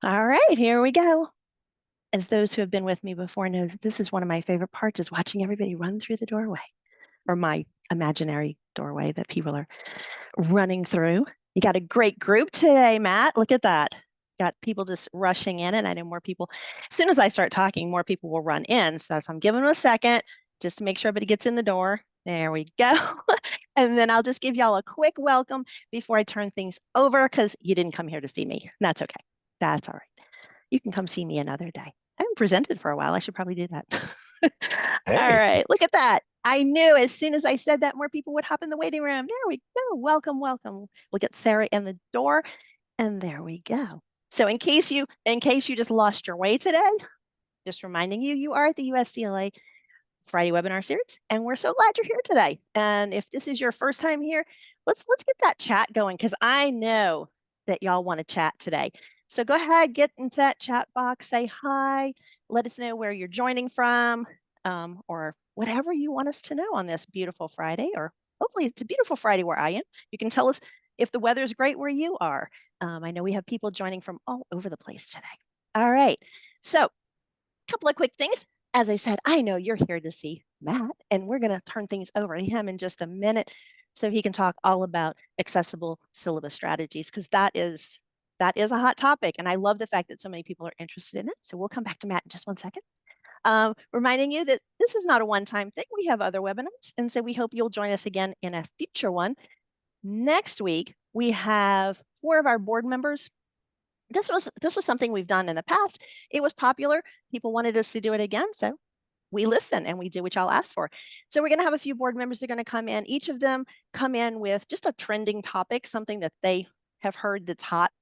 All right, here we go. As those who have been with me before know, this is one of my favorite parts is watching everybody run through the doorway or my imaginary doorway that people are running through. You got a great group today, Matt. Look at that. Got people just rushing in, and I know more people. As soon as I start talking, more people will run in. So I'm giving them a second just to make sure everybody gets in the door. There we go. And then I'll just give y'all a quick welcome before I turn things over because you didn't come here to see me. That's okay. That's all right. You can come see me another day. I haven't presented for a while. I should probably do that. All Hey, right, look at that. I knew as soon as I said that, more people would hop in the waiting room. There we go. Welcome, welcome. We'll get Sarah in the door, and there we go. So in case you just lost your way today, just reminding you, you are at the USDLA Friday webinar series, and we're so glad you're here today. And if this is your first time here, let's get that chat going because I know that y'all want to chat today. So go ahead, get into that chat box, say hi, let us know where you're joining from, or whatever you want us to know on this beautiful Friday, or hopefully it's a beautiful Friday where I am. You can tell us if the weather's great where you are. I know we have people joining from all over the place today. All right, so a couple of quick things. As I said, I know you're here to see Matt, and we're going to turn things over to him in just a minute so he can talk all about accessible syllabus strategies because that is a hot topic, and I love the fact that so many people are interested in it. So we'll come back to Matt in just one second. Reminding you that this is not a one-time thing. We have other webinars, and so we hope you'll join us again in a future one. Next week, we have 4 of our board members. This was something we've done in the past. It was popular. People wanted us to do it again, so we listen and we do what y'all asked for. So we're going to have a few board members that are going to come in. Each of them come in with just a trending topic, something that they have heard that's hot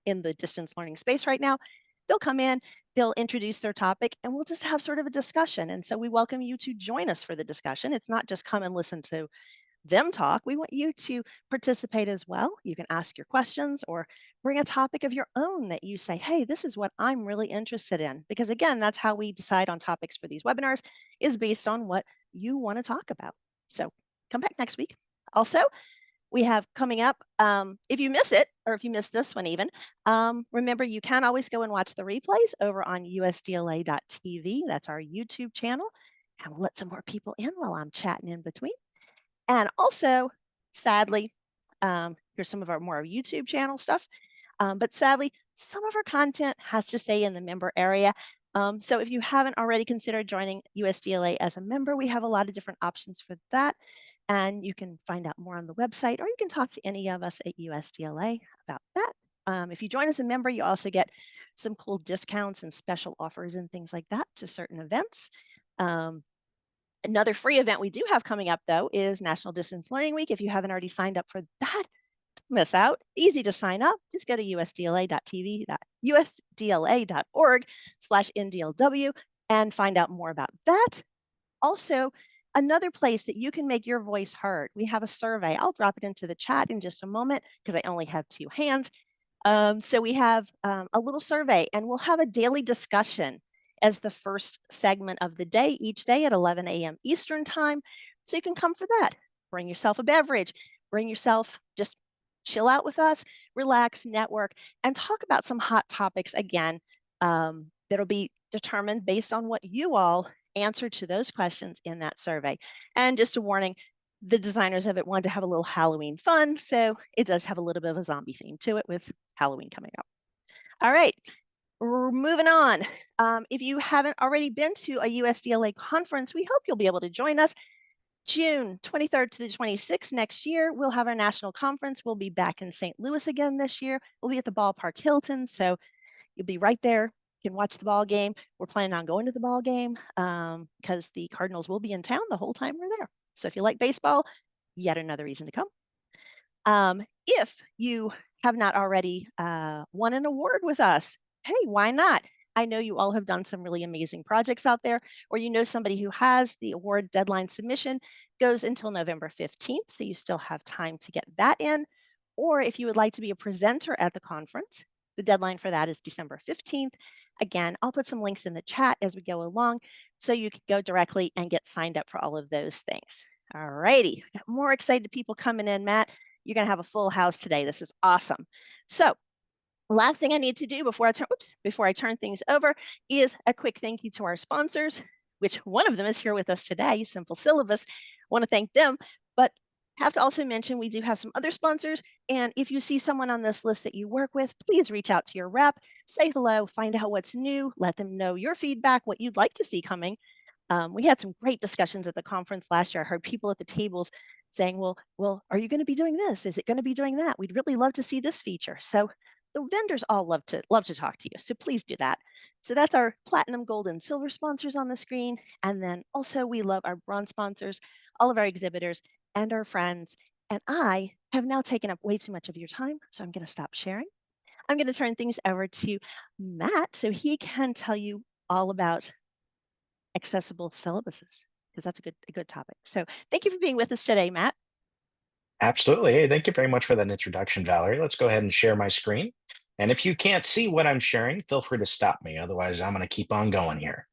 in the distance learning space right now. They'll come in, they'll introduce their topic, and we'll just have sort of a discussion. And so we welcome you to join us for the discussion. It's not just come and listen to them talk. We want you to participate as well. You can ask your questions or bring a topic of your own that you say, hey, this is what I'm really interested in. Because again, that's how we decide on topics for these webinars is based on what you want to talk about. So come back next week. Also, we have coming up, if you miss it, or if you miss this one even, remember you can always go and watch the replays over on USDLA.tv. That's our YouTube channel. And we'll let some more people in while I'm chatting in between. And also, sadly, here's some of our more YouTube channel stuff. But sadly, some of our content has to stay in the member area. So if you haven't already considered joining USDLA as a member, we have a lot of different options for that. And you can find out more on the website, or you can talk to any of us at USDLA about that. If you join as a member, you also get some cool discounts and special offers and things like that to certain events. Another free event we do have coming up, though, is National Distance Learning Week. If you haven't already signed up for that, don't miss out. Easy to sign up. Just go to usdla.org/NDLW and find out more about that. Also, another place that you can make your voice heard. We have a survey. I'll drop it into the chat in just a moment because I only have 2 hands. So we have a little survey, and we'll have a daily discussion as the first segment of the day, each day at 11 a.m. Eastern time. So you can come for that. Bring yourself a beverage, bring yourself, just chill out with us, relax, network, and talk about some hot topics again that'll be determined based on what you all answer to those questions in that survey. And just a warning, the designers of it wanted to have a little Halloween fun, so it does have a little bit of a zombie theme to it with Halloween coming up. All right, we're moving on. If you haven't already been to a USDLA conference, we hope you'll be able to join us. June 23rd to the 26th next year, we'll have our national conference. We'll be back in St. Louis again this year. We'll be at the Ballpark Hilton, so you'll be right there. You can watch the ball game. We're planning on going to the ball game because the Cardinals will be in town the whole time we're there. So if you like baseball, yet another reason to come. If you have not already won an award with us, hey, why not? I know you all have done some really amazing projects out there, or you know somebody who has. The award deadline submission goes until November 15th, so you still have time to get that in. Or if you would like to be a presenter at the conference, the deadline for that is December 15th. Again, I'll put some links in the chat as we go along, so you can go directly and get signed up for all of those things. All righty, got more excited people coming in, Matt. You're going to have a full house today. This is awesome. So Last thing I need to do before I turn things over is a quick thank you to our sponsors, which one of them is here with us today, Simple Syllabus. Want to thank them, but have to also mention we do have some other sponsors. And if you see someone on this list that you work with, please reach out to your rep, say hello, find out what's new, let them know your feedback, what you'd like to see coming. We had some great discussions at the conference last year. I heard people at the tables saying, well, are you going to be doing this? Is it going to be doing that? We'd really love to see this feature. So the vendors all love to talk to you. So please do that. So that's our platinum, gold, and silver sponsors on the screen. And then also we love our bronze sponsors, all of our exhibitors and our friends. And I have now taken up way too much of your time, so I'm going to stop sharing. I'm going to turn things over to Matt so he can tell you all about accessible syllabuses, because that's a good topic. So thank you for being with us today, Matt. Absolutely. Hey, thank you very much for that introduction, Valerie. Let's go ahead and share my screen. And if you can't see what I'm sharing, feel free to stop me. Otherwise, I'm going to keep on going here.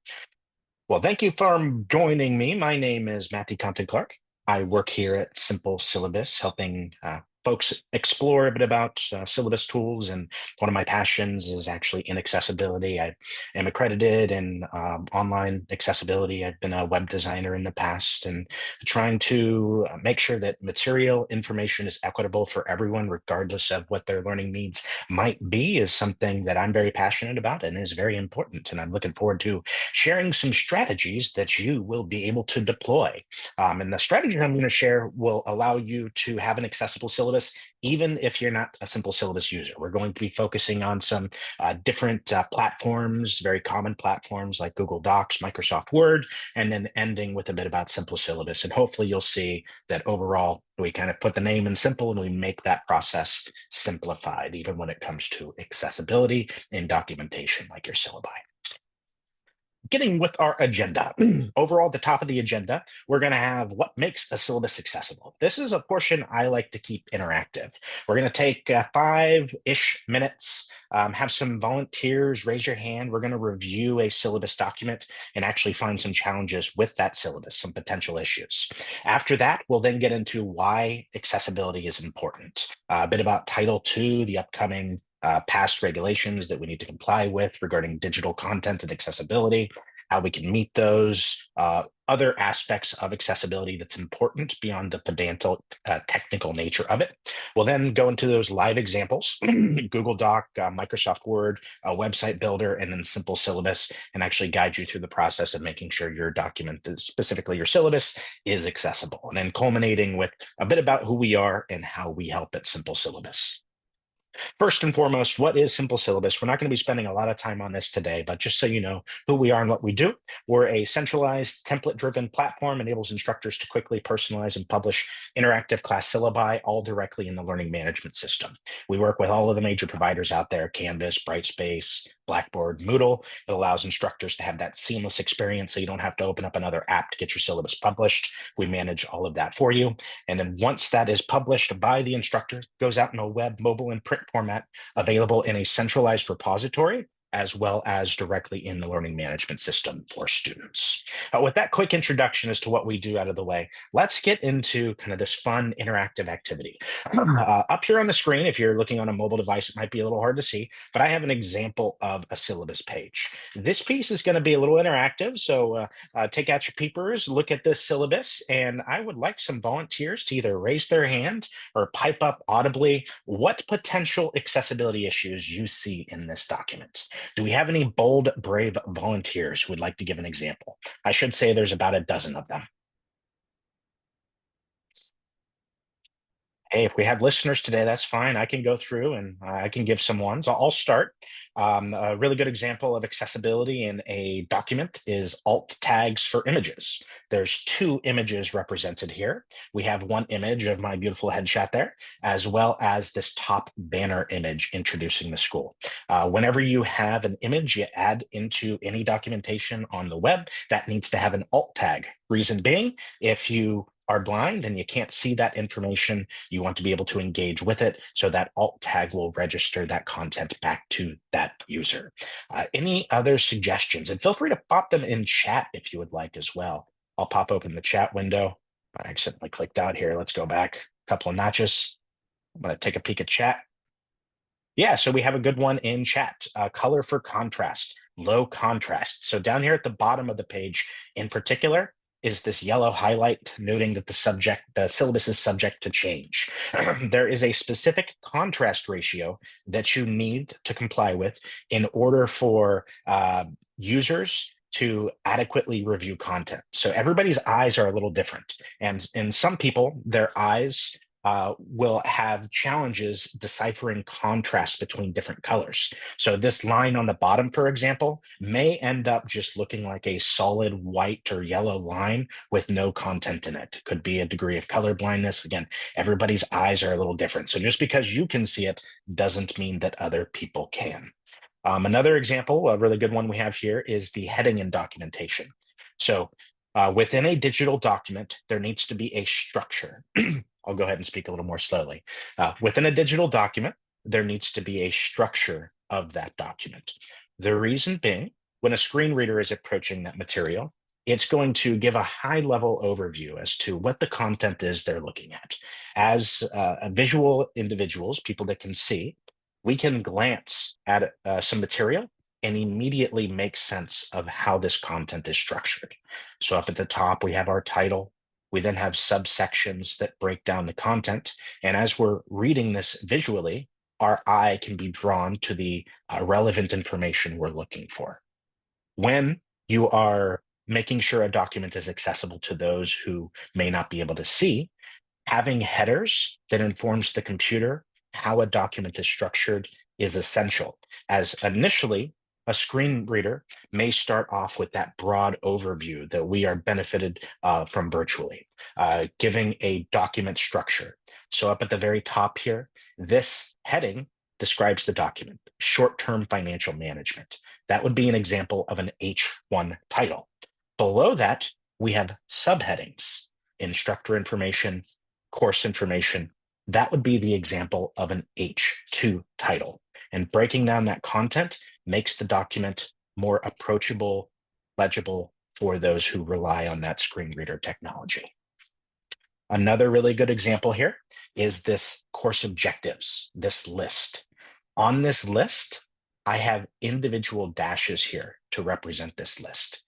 Well, thank you for joining me. My name is Matthew Compton-Clark. I work here at Simple Syllabus, helping folks explore a bit about syllabus tools. And one of my passions is actually in accessibility. I am accredited in online accessibility. I've been a web designer in the past and trying to make sure that material information is equitable for everyone, regardless of what their learning needs might be, is something that I'm very passionate about and is very important. And I'm looking forward to sharing some strategies that you will be able to deploy. And the strategy I'm going to share will allow you to have an accessible syllabus, even if you're not a Simple Syllabus user. We're going to be focusing on some different platforms, very common platforms like Google Docs, Microsoft Word, and then ending with a bit about Simple Syllabus. And hopefully you'll see that overall, we kind of put the name in simple and we make that process simplified, even when it comes to accessibility and documentation like your syllabi. Getting with our agenda. Overall, at the top of the agenda, we're going to have what makes a syllabus accessible. This is a portion I like to keep interactive. We're going to take 5-ish minutes, have some volunteers raise your hand. We're going to review a syllabus document and actually find some challenges with that syllabus, some potential issues. After that, we'll then get into why accessibility is important, a bit about Title II, the upcoming past regulations that we need to comply with regarding digital content and accessibility, how we can meet those, other aspects of accessibility that's important beyond the pedantic technical nature of it. We'll then go into those live examples, Google Doc, Microsoft Word, a website builder, and then Simple Syllabus, and actually guide you through the process of making sure your document, specifically your syllabus, is accessible. And then culminating with a bit about who we are and how we help at Simple Syllabus. First and foremost, what is Simple Syllabus? We're not going to be spending a lot of time on this today, but just so you know who we are and what we do, we're a centralized template-driven platform, enables instructors to quickly personalize and publish interactive class syllabi all directly in the learning management system. We work with all of the major providers out there, Canvas, Brightspace, Blackboard, Moodle. It allows instructors to have that seamless experience so you don't have to open up another app to get your syllabus published. We manage all of that for you. And then once that is published by the instructor, it goes out in a web, mobile, and print format, available in a centralized repository, as well as directly in the learning management system for students. With that quick introduction as to what we do out of the way, let's get into kind of this fun interactive activity. Up here on the screen, if you're looking on a mobile device, it might be a little hard to see, but I have an example of a syllabus page. This piece is going to be a little interactive, so take out your peepers, look at this syllabus, and I would like some volunteers to either raise their hand or pipe up audibly what potential accessibility issues you see in this document. Do we have any bold, brave volunteers who would like to give an example? I should say there's about a dozen of them. Hey, if we have listeners today, that's fine. I can go through and I can give some ones. I'll start. A really good example of accessibility in a document is alt tags for images. There's 2 images represented here. We have one image of my beautiful headshot there, as well as this top banner image introducing the school. Whenever you have an image you add into any documentation on the web, that needs to have an alt tag. Reason being, if you are blind and you can't see that information, you want to be able to engage with it, so that alt tag will register that content back to that user. Any other suggestions? And feel free to pop them in chat if you would like as well. I'll pop open the chat window. I accidentally clicked out here. Let's go back a couple of notches. I'm going to take a peek at chat. Yeah, so we have a good one in chat. Color for contrast, low contrast. So down here at the bottom of the page in particular is this yellow highlight noting that the syllabus is subject to change. There is a specific contrast ratio that you need to comply with in order for users to adequately review content. So everybody's eyes are a little different. And in some people, their eyes will have challenges deciphering contrast between different colors. So this line on the bottom, for example, may end up just looking like a solid white or yellow line with no content in it. Could be a degree of color blindness. Again, everybody's eyes are a little different. So just because you can see it doesn't mean that other people can. Another example, a really good one we have here, is the heading in documentation. So within a digital document, there needs to be a structure. I'll go ahead and speak a little more slowly. Within a digital document, there needs to be a structure of that document. The reason being, when a screen reader is approaching that material, it's going to give a high-level overview as to what the content is they're looking at. As visual individuals, people that can see, we can glance at some material and immediately make sense of how this content is structured. So up at the top, we have our title. We then have subsections that break down the content. And as we're reading this visually, our eye can be drawn to the relevant information we're looking for. When you are making sure a document is accessible to those who may not be able to see, having headers that informs the computer how a document is structured is essential, as initially a screen reader may start off with that broad overview that we are benefited from virtually, giving a document structure. So up at the very top here, this heading describes the document, short-term financial management. That would be an example of an H1 title. Below that, we have subheadings, instructor information, course information. That would be the example of an H2 title. And breaking down that content makes the document more approachable, legible for those who rely on that screen reader technology. Another really good example here is this course objectives, this list. On this list, I have individual dashes here to represent this list.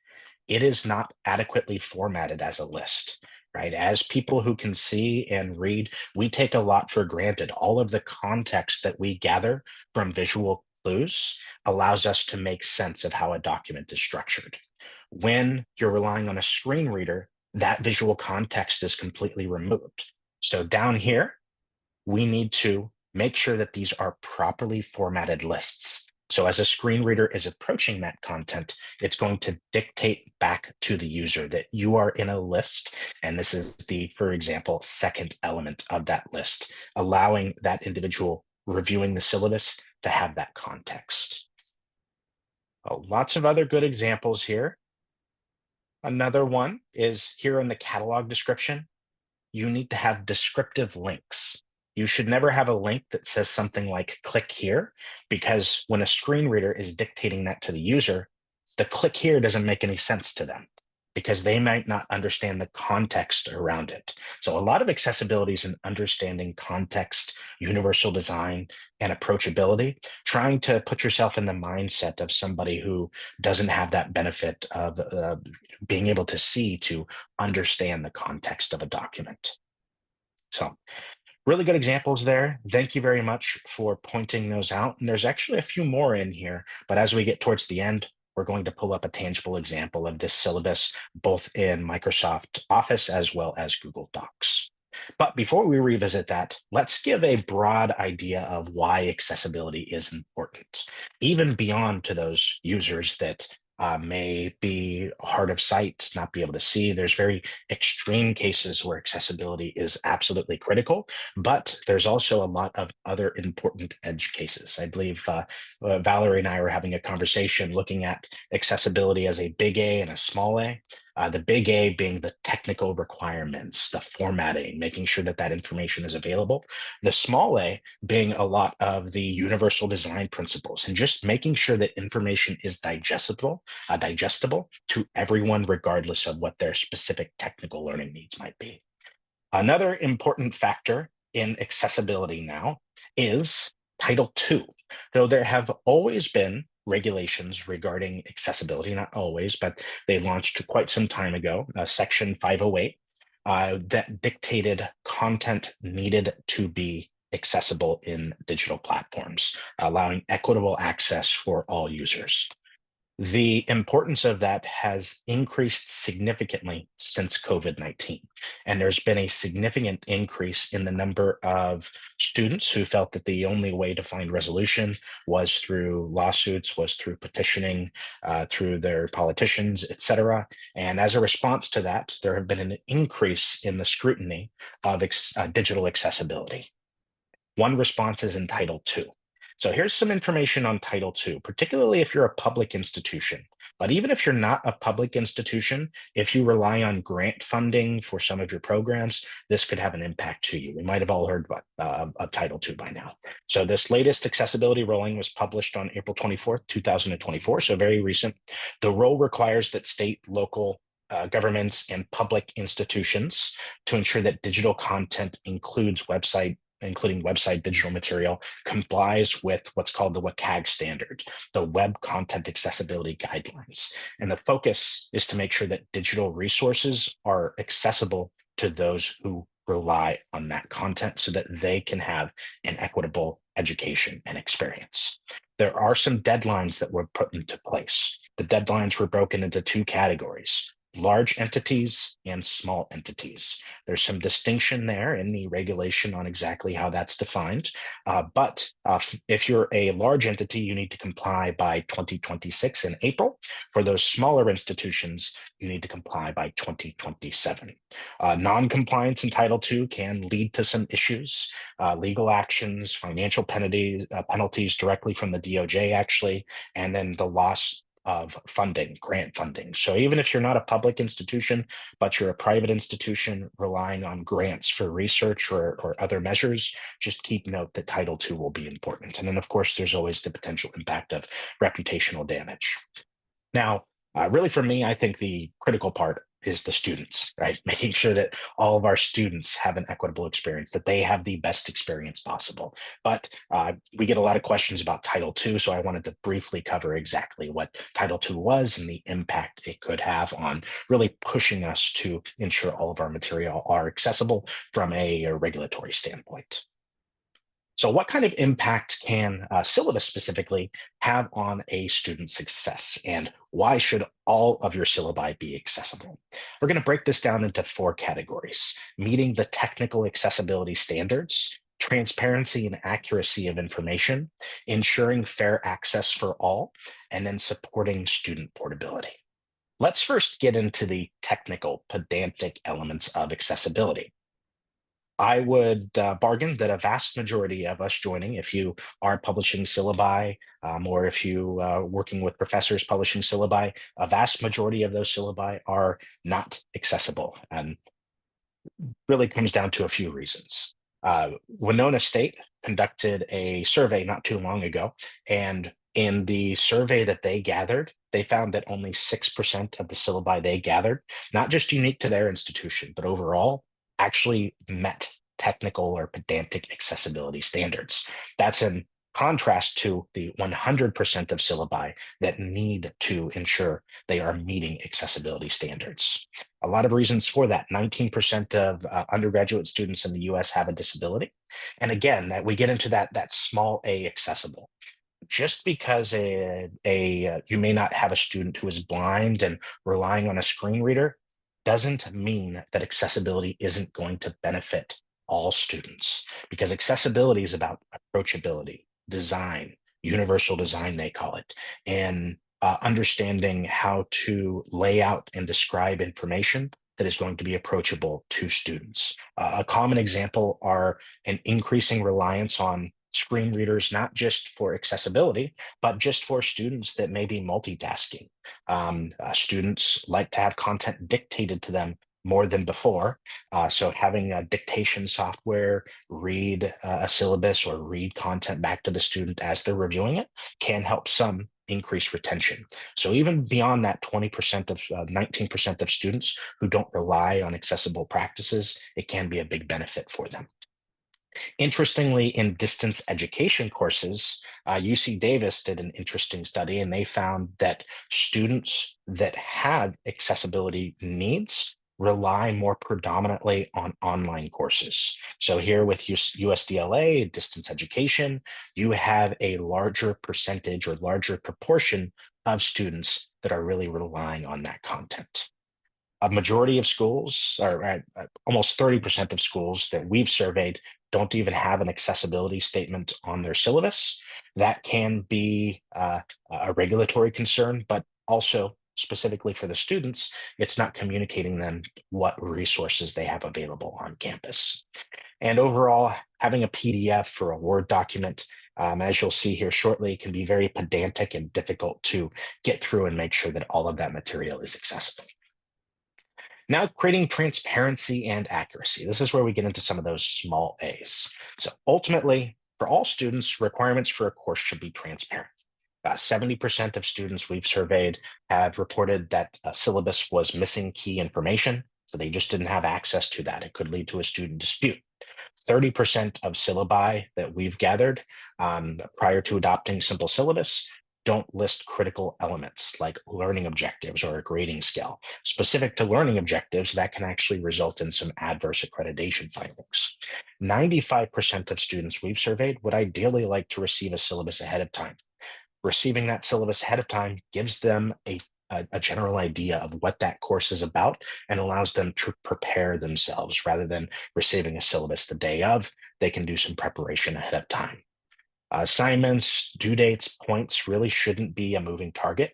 It is not adequately formatted as a list, right? As people who can see and read, we take a lot for granted. All of the context that we gather from visual clues allows us to make sense of how a document is structured. When you're relying on a screen reader, that visual context is completely removed. So down here, we need to make sure that these are properly formatted lists. So as a screen reader is approaching that content, it's going to dictate back to the user that you are in a list. And this is the, for example, second element of that list, allowing that individual reviewing the syllabus to have that context. Oh, lots of other good examples here. Another one is here in the catalog description. You need to have descriptive links. You should never have a link that says something like click here, because when a screen reader is dictating that to the user, the click here doesn't make any sense to them because they might not understand the context around it. So a lot of accessibility is in understanding context, universal design, and approachability, trying to put yourself in the mindset of somebody who doesn't have that benefit of being able to see to understand the context of a document. So really good examples there. Thank you very much for pointing those out. And there's actually a few more in here, but as we get towards the end, we're going to pull up a tangible example of this syllabus, both in Microsoft Office as well as Google Docs. But before we revisit that, let's give a broad idea of why accessibility is important, even beyond to those users that may be hard of sight, not be able to see. There's very extreme cases where accessibility is absolutely critical, but there's also a lot of other important edge cases. I believe Valerie and I were having a conversation looking at accessibility as a big A and a small A. The big A being the technical requirements, the formatting, making sure that that information is available. The small A being a lot of the universal design principles and just making sure that information is digestible to everyone, regardless of what their specific technical learning needs might be. Another important factor in accessibility now is Title II. So there have always been regulations regarding accessibility, not always, but they launched quite some time ago, Section 508, that dictated content needed to be accessible in digital platforms, allowing equitable access for all users. The importance of that has increased significantly since COVID-19. And there's been a significant increase in the number of students who felt that the only way to find resolution was through lawsuits, was through petitioning, through their politicians, et cetera. And as a response to that, there have been an increase in the scrutiny of digital accessibility. One response is in Title II. So here's some information on Title II, particularly if you're a public institution. But even if you're not a public institution, if you rely on grant funding for some of your programs, this could have an impact to you. We might have all heard of Title II by now. So this latest accessibility ruling was published on April 24th, 2024, so very recent. The rule requires that state, local, governments, and public institutions to ensure that digital content including website digital material, complies with what's called the WCAG standard, the Web Content Accessibility Guidelines. And the focus is to make sure that digital resources are accessible to those who rely on that content so that they can have an equitable education and experience. There are some deadlines that were put into place. The deadlines were broken into two categories: large entities and small entities. There's some distinction there in the regulation on exactly how that's defined. But if you're a large entity, you need to comply by 2026 in April. For those smaller institutions, you need to comply by 2027. Non-compliance in Title II can lead to some issues, legal actions, financial penalties directly from the DOJ, actually, and then the loss of funding, grant funding. So even if you're not a public institution, but you're a private institution relying on grants for research or other measures, just keep note that Title II will be important. And then, of course, there's always the potential impact of reputational damage. Now, really for me, I think the critical part is the students, right? Making sure that all of our students have an equitable experience, that they have the best experience possible. But we get a lot of questions about Title II, so I wanted to briefly cover exactly what Title II was and the impact it could have on really pushing us to ensure all of our material are accessible from a regulatory standpoint. So what kind of impact can syllabus specifically have on a student's success, and why should all of your syllabi be accessible? We're going to break this down into four categories: meeting the technical accessibility standards, transparency and accuracy of information, ensuring fair access for all, and then supporting student portability. Let's first get into the technical, pedantic elements of accessibility. I would bargain that a vast majority of us joining, if you are publishing syllabi, or if you are working with professors publishing syllabi, a vast majority of those syllabi are not accessible, and really comes down to a few reasons. Winona State conducted a survey not too long ago, and in the survey that they gathered, they found that only 6% of the syllabi they gathered, not just unique to their institution, but overall, actually met technical or pedantic accessibility standards. That's in contrast to the 100% of syllabi that need to ensure they are meeting accessibility standards. A lot of reasons for that. 19% of undergraduate students in the US have a disability. And again, that we get into that small a accessible. Just because you may not have a student who is blind and relying on a screen reader doesn't mean that accessibility isn't going to benefit all students, because accessibility is about approachability, design, universal design, they call it, and understanding how to lay out and describe information that is going to be approachable to students. A common example are an increasing reliance on screen readers, not just for accessibility, but just for students that may be multitasking. Students like to have content dictated to them more than before. So having a dictation software read a syllabus or read content back to the student as they're reviewing it can help some increase retention. So even beyond that 20% of 19% of students who don't rely on accessible practices, it can be a big benefit for them. Interestingly, in distance education courses, UC Davis did an interesting study, and they found that students that had accessibility needs rely more predominantly on online courses. So here with USDLA, distance education, you have a larger percentage or larger proportion of students that are really relying on that content. A majority of schools, or almost 30% of schools that we've surveyed, don't even have an accessibility statement on their syllabus. That can be a regulatory concern, but also specifically for the students, it's not communicating them what resources they have available on campus. And overall, having a PDF or a Word document, as you'll see here shortly, can be very pedantic and difficult to get through and make sure that all of that material is accessible. Now, creating transparency and accuracy. This is where we get into some of those small A's. So ultimately, for all students, requirements for a course should be transparent. 70% of students we've surveyed have reported that a syllabus was missing key information, so they just didn't have access to that. It could lead to a student dispute. 30% of syllabi that we've gathered prior to adopting simple syllabus don't list critical elements like learning objectives or a grading scale. Specific to learning objectives, that can actually result in some adverse accreditation findings. 95% of students we've surveyed would ideally like to receive a syllabus ahead of time. Receiving that syllabus ahead of time gives them a general idea of what that course is about and allows them to prepare themselves rather than receiving a syllabus the day of. They can do some preparation ahead of time. Assignments, due dates, points really shouldn't be a moving target,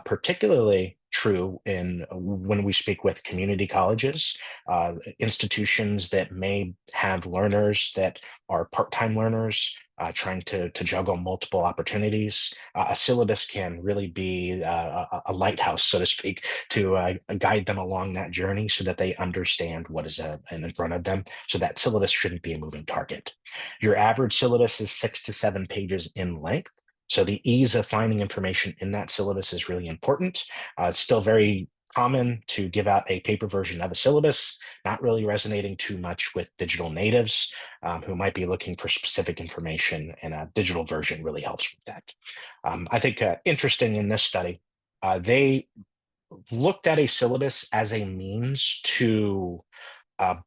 particularly true in when we speak with community colleges, institutions that may have learners that are part-time learners trying to juggle multiple opportunities. A syllabus can really be a lighthouse, so to speak, to guide them along that journey so that they understand what is in front of them. So that syllabus shouldn't be a moving target. Your average syllabus is 6 to 7 pages in length. So the ease of finding information in that syllabus is really important. It's still very common to give out a paper version of a syllabus, not really resonating too much with digital natives who might be looking for specific information, and a digital version really helps with that. I think interesting in this study, they looked at a syllabus as a means to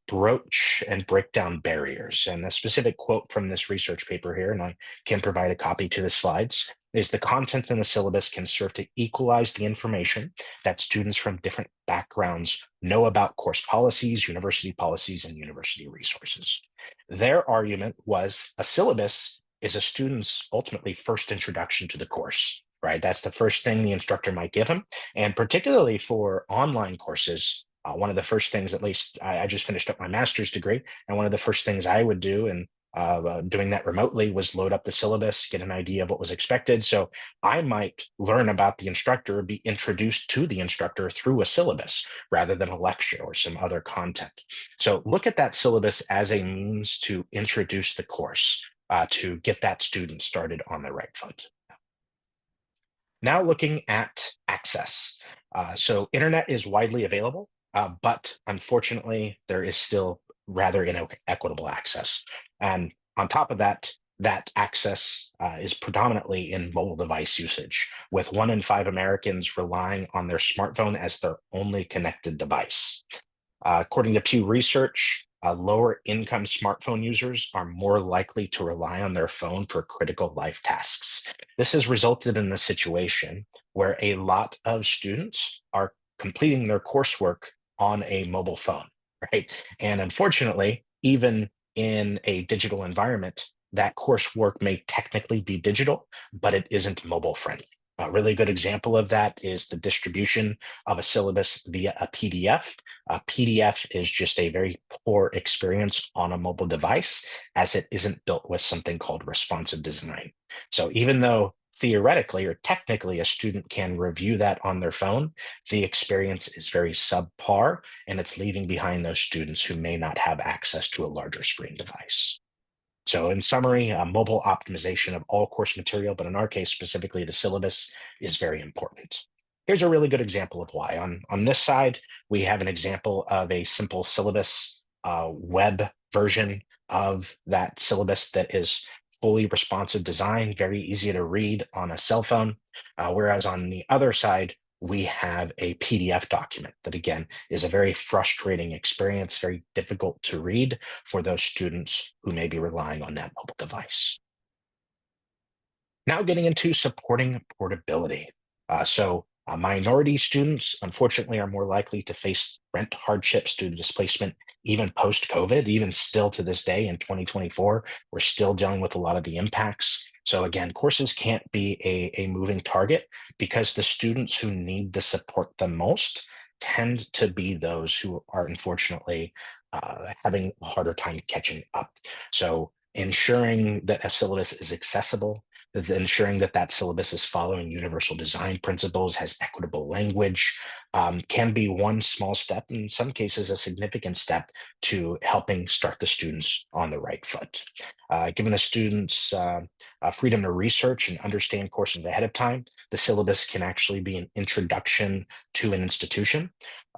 broach and break down barriers. And a specific quote from this research paper here, and I can provide a copy to the slides, is the content in the syllabus can serve to equalize the information that students from different backgrounds know about course policies, and university resources. Their argument was a syllabus is a student's ultimately first introduction to the course, right? That's the first thing the instructor might give them. And particularly for online courses, one of the first things, at least I just finished up my master's degree, and one of the first things I would do, and doing that remotely, was load up the syllabus, get an idea of what was expected. So I might learn about the instructor, be introduced to the instructor through a syllabus rather than a lecture or some other content. So look at that syllabus as a means to introduce the course, to get that student started on the right foot. Now looking at access. So internet is widely available, but unfortunately, there is still rather inequitable access. And on top of that, that access is predominantly in mobile device usage, with 1 in 5 Americans relying on their smartphone as their only connected device. According to Pew Research, lower income smartphone users are more likely to rely on their phone for critical life tasks. This has resulted in a situation where a lot of students are completing their coursework on a mobile phone, right? And unfortunately, even in a digital environment, that coursework may technically be digital, but it isn't mobile friendly. A really good example of that is the distribution of a syllabus via a PDF. A PDF is just a very poor experience on a mobile device, as it isn't built with something called responsive design. So even though theoretically or technically a student can review that on their phone, the experience is very subpar, and it's leaving behind those students who may not have access to a larger screen device. So in summary, mobile optimization of all course material, but in our case, specifically the syllabus, is very important. Here's a really good example of why. On this side, we have an example of a simple syllabus web version of that syllabus that is fully responsive design, very easy to read on a cell phone. Whereas on the other side, we have a PDF document that, again, is a very frustrating experience, very difficult to read for those students who may be relying on that mobile device. Now getting into supporting portability. Minority students, unfortunately, are more likely to face rent hardships due to displacement, even post-COVID, even still to this day in 2024, we're still dealing with a lot of the impacts. So again, courses can't be a moving target because the students who need the support the most tend to be those who are unfortunately having a harder time catching up. So ensuring that a syllabus is accessible, ensuring that that syllabus is following universal design principles, has equitable language, can be one small step, in some cases a significant step, to helping start the students on the right foot. Giving the students freedom to research and understand courses ahead of time, the syllabus can actually be an introduction to an institution.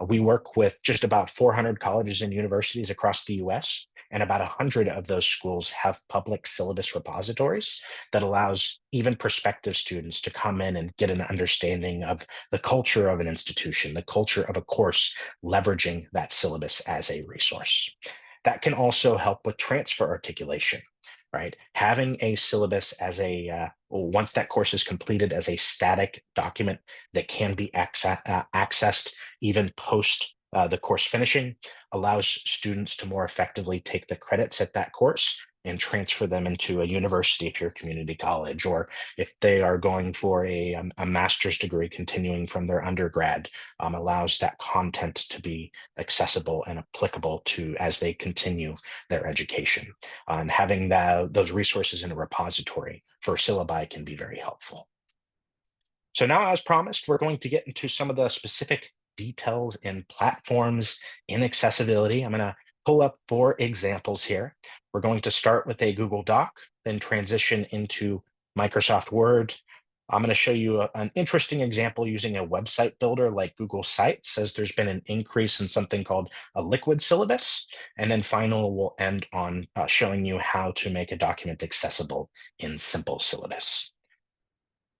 We work with just about 400 colleges and universities across the US, and about 100 of those schools have public syllabus repositories that allows even prospective students to come in and get an understanding of the culture of an institution, the culture of a course, leveraging that syllabus as a resource. That can also help with transfer articulation, right? Having a syllabus as once that course is completed, as a static document that can be accessed even post the course finishing, allows students to more effectively take the credits at that course and transfer them into a university if you're a community college, or if they are going for a master's degree continuing from their undergrad, allows that content to be accessible and applicable to as they continue their education. And having those resources in a repository for syllabi can be very helpful. So now, as promised, we're going to get into some of the specific details and platforms in accessibility. I'm going to pull up 4 examples here. We're going to start with a Google Doc, then transition into Microsoft Word. I'm going to show you an interesting example using a website builder like Google Sites, as there's been an increase in something called a liquid syllabus. And then finally, we'll end on showing you how to make a document accessible in simple syllabus.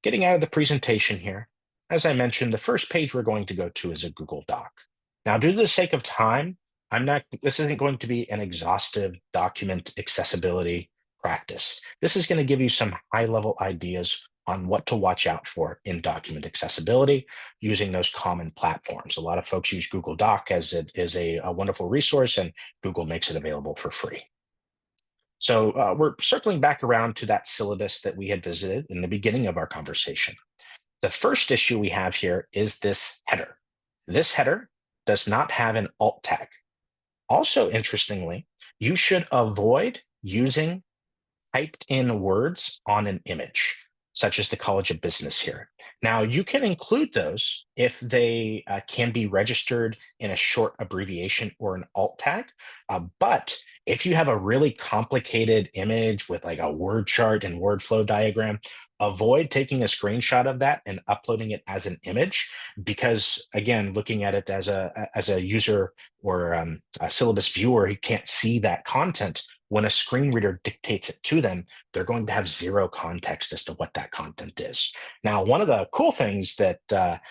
Getting out of the presentation here, as I mentioned, the first page we're going to go to is a Google Doc. Now, due to the sake of time, this isn't going to be an exhaustive document accessibility practice. This is going to give you some high-level ideas on what to watch out for in document accessibility using those common platforms. A lot of folks use Google Doc as it is a wonderful resource, and Google makes it available for free. So we're circling back around to that syllabus that we had visited in the beginning of our conversation. The first issue we have here is this header. This header does not have an alt tag. Also, interestingly, you should avoid using typed in words on an image, such as the College of Business here. Now, you can include those if they can be registered in a short abbreviation or an alt tag. But if you have a really complicated image with like a word chart and word flow diagram, avoid taking a screenshot of that and uploading it as an image, because again, looking at it as a user or a syllabus viewer, he can't see that content. When a screen reader dictates it to them, they're going to have zero context as to what that content is. Now, one of the cool things that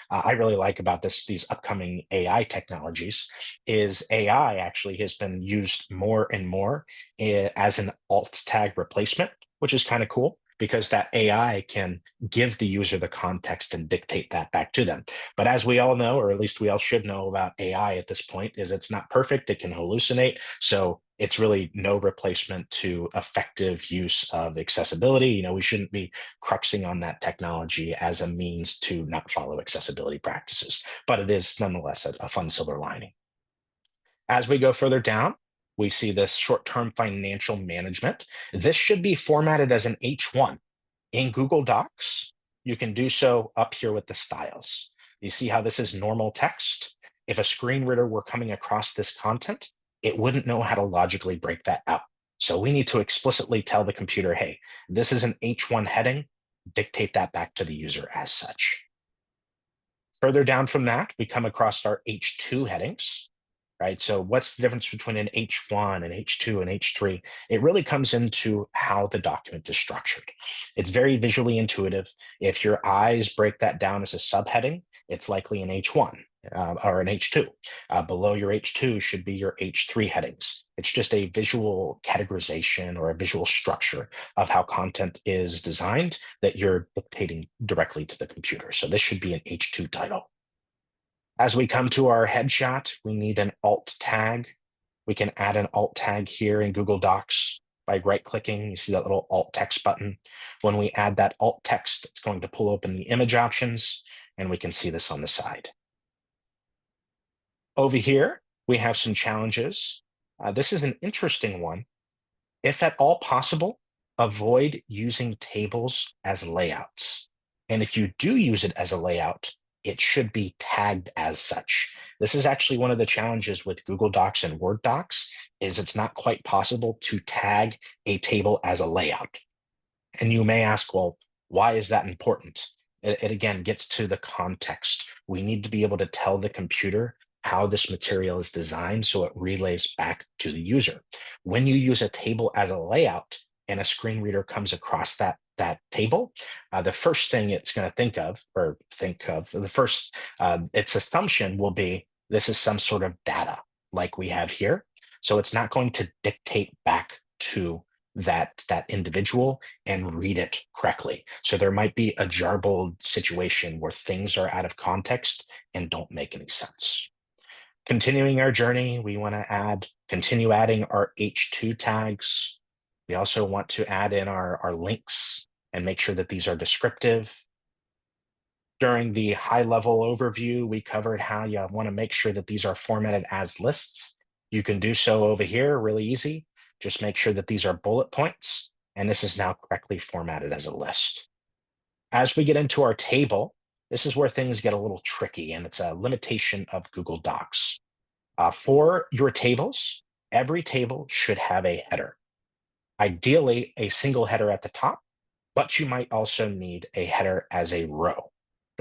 I really like about these upcoming AI technologies is AI actually has been used more and more as an alt tag replacement, which is kind of cool, because that AI can give the user the context and dictate that back to them. But as we all know, or at least we all should know about AI at this point, is it's not perfect. It can hallucinate. So it's really no replacement to effective use of accessibility. You know, we shouldn't be cruxing on that technology as a means to not follow accessibility practices, but it is nonetheless a fun silver lining. As we go further down, we see this short-term financial management. This should be formatted as an H1. In Google Docs, you can do so up here with the styles. You see how this is normal text? If a screen reader were coming across this content, it wouldn't know how to logically break that out. So we need to explicitly tell the computer, hey, this is an H1 heading, dictate that back to the user as such. Further down from that, we come across our H2 headings. right? So what's the difference between an H1 and H2 and H3? It really comes into how the document is structured. It's very visually intuitive. If your eyes break that down as a subheading, it's likely an H1 or an H2. Below your H2 should be your H3 headings. It's just a visual categorization or a visual structure of how content is designed that you're dictating directly to the computer. So this should be an H2 title. As we come to our headshot, we need an alt tag. We can add an alt tag here in Google Docs by right-clicking. You see that little alt text button. When we add that alt text, it's going to pull open the image options, and we can see this on the side. Over here, we have some challenges. This is an interesting one. If at all possible, avoid using tables as layouts. And if you do use it as a layout, it should be tagged as such. This is actually one of the challenges with Google Docs and Word Docs, is it's not quite possible to tag a table as a layout. And you may ask, well, why is that important? It again gets to the context. We need to be able to tell the computer how this material is designed so it relays back to the user. When you use a table as a layout and a screen reader comes across that table, the first thing it's going to its assumption will be this is some sort of data like we have here. So it's not going to dictate back to that individual and read it correctly. So there might be a jarbled situation where things are out of context and don't make any sense. Continuing our journey, we want to continue adding our H2 tags. We also want to add in our links and make sure that these are descriptive. During the high-level overview, we covered how you want to make sure that these are formatted as lists. You can do so over here, really easy. Just make sure that these are bullet points, and this is now correctly formatted as a list. As we get into our table, this is where things get a little tricky, and it's a limitation of Google Docs. For your tables, every table should have a header. Ideally, a single header at the top, but you might also need a header as a row,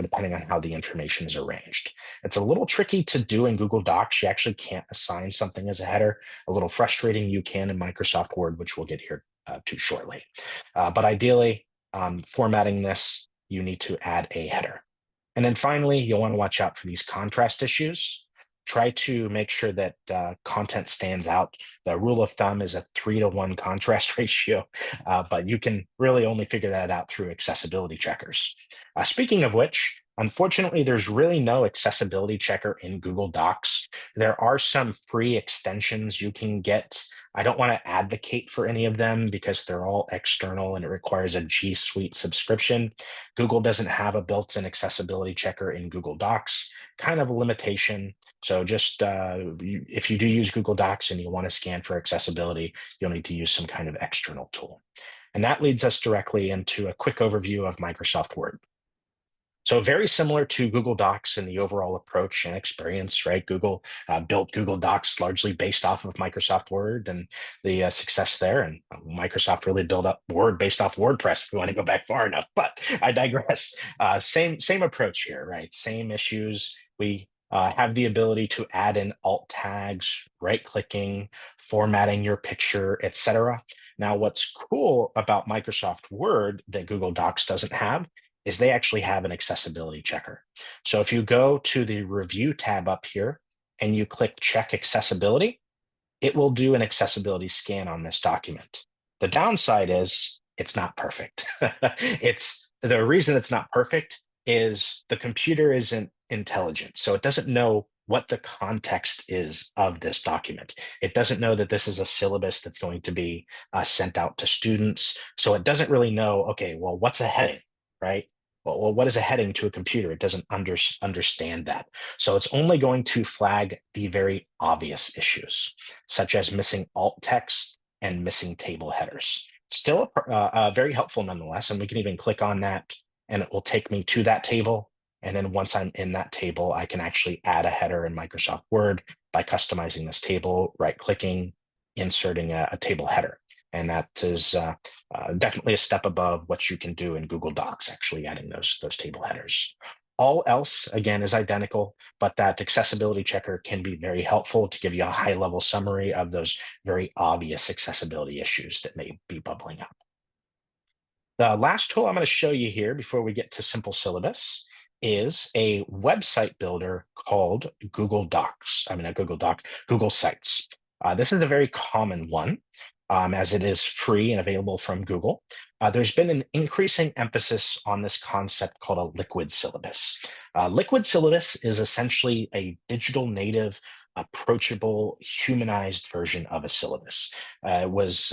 depending on how the information is arranged. It's a little tricky to do in Google Docs. You actually can't assign something as a header. A little frustrating. You can in Microsoft Word, which we'll get here to shortly. But ideally, formatting this, you need to add a header. And then finally, you'll want to watch out for these contrast issues. Try to make sure that content stands out. The rule of thumb is a 3-to-1 contrast ratio, but you can really only figure that out through accessibility checkers. Speaking of which, unfortunately, there's really no accessibility checker in Google Docs. There are some free extensions you can get. I don't want to advocate for any of them because they're all external and it requires a G Suite subscription. Google doesn't have a built-in accessibility checker in Google Docs, kind of a limitation. So just if you do use Google Docs and you want to scan for accessibility, you'll need to use some kind of external tool. And that leads us directly into a quick overview of Microsoft Word. So very similar to Google Docs in the overall approach and experience, right? Google built Google Docs largely based off of Microsoft Word and the success there. And Microsoft really built up Word based off WordPress, if we want to go back far enough, but I digress. Same approach here, right? Same issues. We have the ability to add in alt tags, right-clicking, formatting your picture, etc. Now, what's cool about Microsoft Word that Google Docs doesn't have is they actually have an accessibility checker. So if you go to the review tab up here and you click check accessibility, it will do an accessibility scan on this document. The downside is it's not perfect. The reason it's not perfect is the computer isn't intelligent. So it doesn't know what the context is of this document. It doesn't know that this is a syllabus that's going to be sent out to students. So it doesn't really know, okay, well, what's a heading, right? Well, what is a heading to a computer? It doesn't understand that. So it's only going to flag the very obvious issues, such as missing alt text and missing table headers. Still very helpful nonetheless. And we can even click on that and it will take me to that table. And then once I'm in that table, I can actually add a header in Microsoft Word by customizing this table, right-clicking, inserting a table header. And that is definitely a step above what you can do in Google Docs, actually adding those table headers. All else, again, is identical, but that accessibility checker can be very helpful to give you a high-level summary of those very obvious accessibility issues that may be bubbling up. The last tool I'm going to show you here before we get to simple syllabus is a website builder called Google Docs. I mean, a Google Doc, Google Sites. This is a very common one, as it is free and available from Google. There's been an increasing emphasis on this concept called a liquid syllabus. Liquid syllabus is essentially a digital native, approachable, humanized version of a syllabus. It was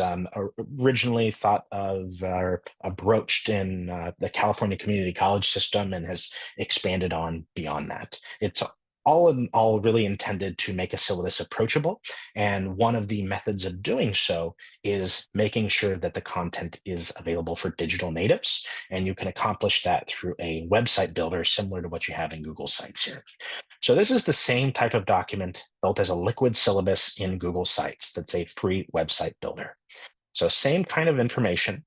originally thought of or broached in the California Community College system and has expanded on beyond that. It's all in all really intended to make a syllabus approachable. And one of the methods of doing so is making sure that the content is available for digital natives. And you can accomplish that through a website builder similar to what you have in Google Sites here. So this is the same type of document built as a liquid syllabus in Google Sites. That's a free website builder. So same kind of information.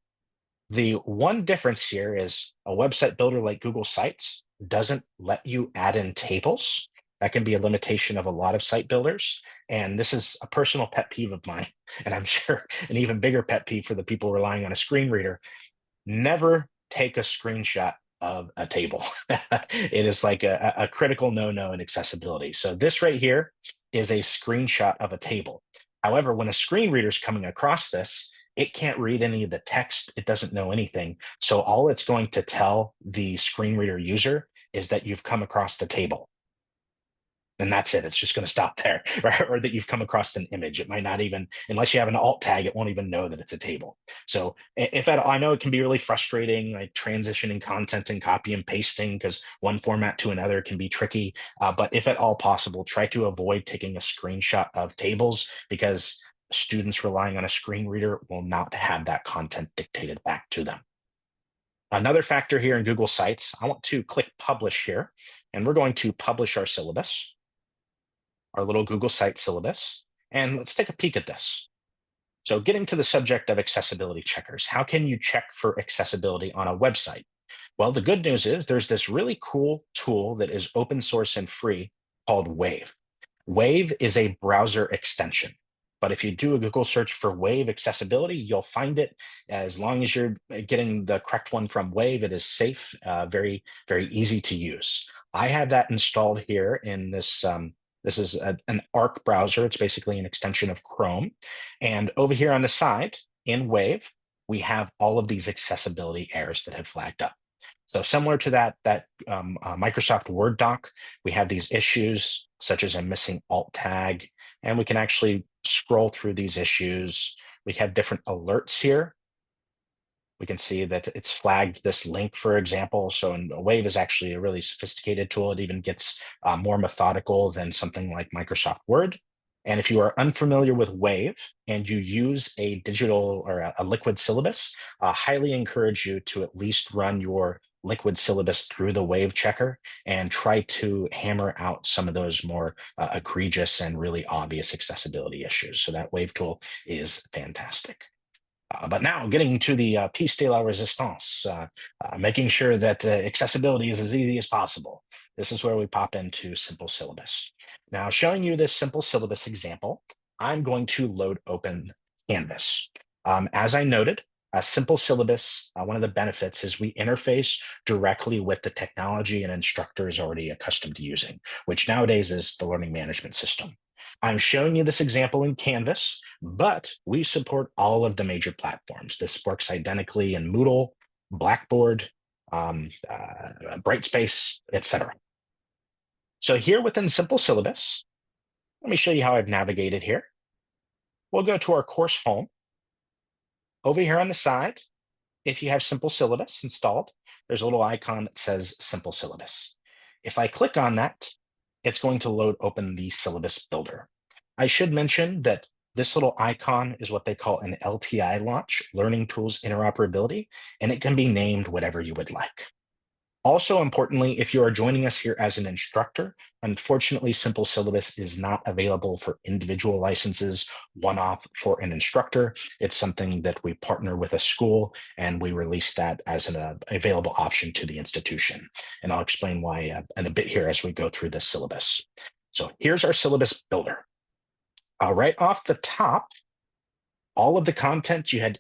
The one difference here is a website builder like Google Sites doesn't let you add in tables. That can be a limitation of a lot of site builders. And this is a personal pet peeve of mine, and I'm sure an even bigger pet peeve for the people relying on a screen reader. Never take a screenshot of a table. It is like a critical no-no in accessibility. So this right here is a screenshot of a table. However, when a screen reader is coming across this, it can't read any of the text. It doesn't know anything. So all it's going to tell the screen reader user is that you've come across the table. And that's it. It's just going to stop there, right? Or that you've come across an image. It might not even, unless you have an alt tag, it won't even know that it's a table. So if at all, I know it can be really frustrating, like transitioning content and copy and pasting because one format to another can be tricky. But if at all possible, try to avoid taking a screenshot of tables because students relying on a screen reader will not have that content dictated back to them. Another factor here in Google Sites, I want to click publish here, and we're going to publish our syllabus, our little Google Sites syllabus, and let's take a peek at this. So getting to the subject of accessibility checkers, how can you check for accessibility on a website? Well, the good news is there's this really cool tool that is open source and free called Wave. Wave is a browser extension. But if you do a Google search for Wave accessibility, you'll find it. As long as you're getting the correct one from Wave, it is safe, very, very easy to use. I have that installed here in this. This is an Arc browser. It's basically an extension of Chrome. And over here on the side in Wave, we have all of these accessibility errors that have flagged up. So similar to that Microsoft Word doc, we have these issues such as a missing alt tag, and we can actually scroll through these issues. We have different alerts here. We can see that it's flagged this link, for example. So Wave is actually a really sophisticated tool. It even gets more methodical than something like Microsoft Word. And if you are unfamiliar with Wave and you use a digital or a liquid syllabus, I highly encourage you to at least run your liquid syllabus through the Wave checker and try to hammer out some of those more egregious and really obvious accessibility issues. So that Wave tool is fantastic. But now getting to the piece de la resistance, making sure that accessibility is as easy as possible. This is where we pop into simple syllabus. Now showing you this simple syllabus example, I'm going to load open Canvas. As I noted, a simple syllabus, one of the benefits is we interface directly with the technology an instructor is already accustomed to using, which nowadays is the learning management system. I'm showing you this example in Canvas, but we support all of the major platforms. This works identically in Moodle, Blackboard, Brightspace, etc. So here within Simple Syllabus, let me show you how I've navigated here. We'll go to our course home. Over here on the side, if you have Simple Syllabus installed, there's a little icon that says Simple Syllabus. If I click on that, it's going to load open the syllabus builder. I should mention that this little icon is what they call an LTI launch, Learning Tools Interoperability, and it can be named whatever you would like. Also, importantly, if you are joining us here as an instructor, unfortunately, Simple Syllabus is not available for individual licenses, one-off for an instructor. It's something that we partner with a school, and we release that as an available option to the institution. And I'll explain why in a bit here as we go through this syllabus. So here's our syllabus builder. Right off the top, all of the content you had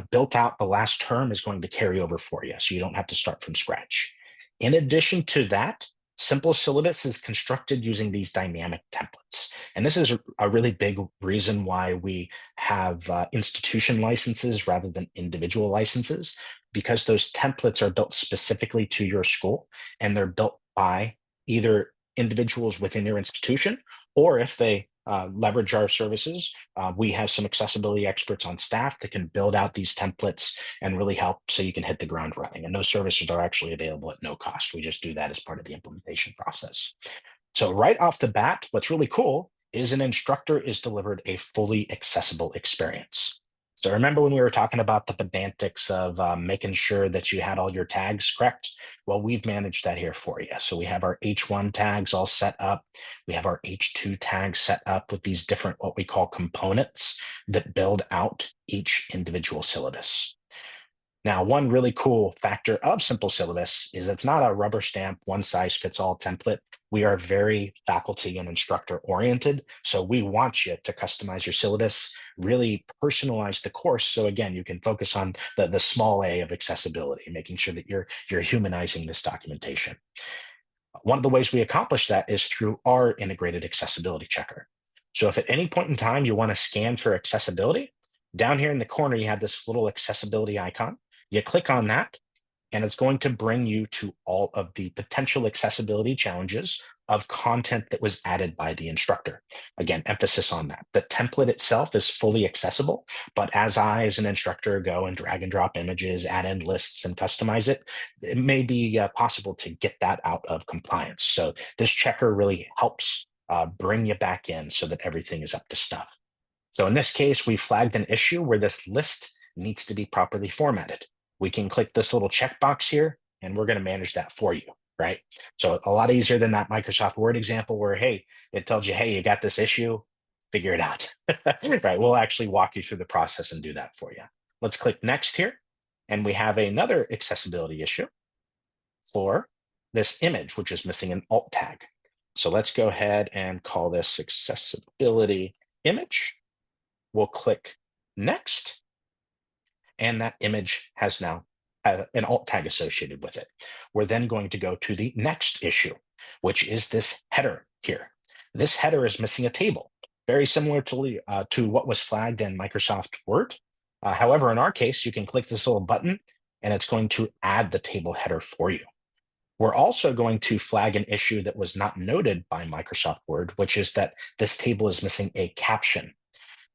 built out the last term is going to carry over for you, so you don't have to start from scratch. In addition to that, Simple Syllabus is constructed using these dynamic templates. And this is a really big reason why we have institution licenses rather than individual licenses, because those templates are built specifically to your school, and they're built by either individuals within your institution, or if they leverage our services, we have some accessibility experts on staff that can build out these templates and really help so you can hit the ground running. And those services are actually available at no cost. We just do that as part of the implementation process. So right off the bat, what's really cool is an instructor is delivered a fully accessible experience. So remember when we were talking about the pedantics of making sure that you had all your tags correct? Well, we've managed that here for you. So we have our H1 tags all set up. We have our H2 tags set up with these different, what we call components that build out each individual syllabus. Now, one really cool factor of Simple Syllabus is it's not a rubber stamp, one size fits all template. We are very faculty and instructor oriented. So we want you to customize your syllabus, really personalize the course. So again, you can focus on the small a of accessibility, making sure that you're humanizing this documentation. One of the ways we accomplish that is through our integrated accessibility checker. So if at any point in time you want to scan for accessibility, down here in the corner, you have this little accessibility icon. You click on that, and it's going to bring you to all of the potential accessibility challenges of content that was added by the instructor. Again, emphasis on that. The template itself is fully accessible, but as I, as an instructor, go and drag and drop images, add in lists, and customize it, it may be possible to get that out of compliance. So this checker really helps bring you back in so that everything is up to snuff. So in this case, we flagged an issue where this list needs to be properly formatted. We can click this little checkbox here, and we're going to manage that for you, right? So a lot easier than that Microsoft Word example where, hey, it tells you, hey, you got this issue, figure it out, right? We'll actually walk you through the process and do that for you. Let's click next here, and we have another accessibility issue for this image, which is missing an alt tag. So let's go ahead and call this accessibility image. We'll click next, and that image has now an alt tag associated with it. We're then going to go to the next issue, which is this header here. This header is missing a table, very similar to what was flagged in Microsoft Word. However, in our case, you can click this little button, and it's going to add the table header for you. We're also going to flag an issue that was not noted by Microsoft Word, which is that this table is missing a caption.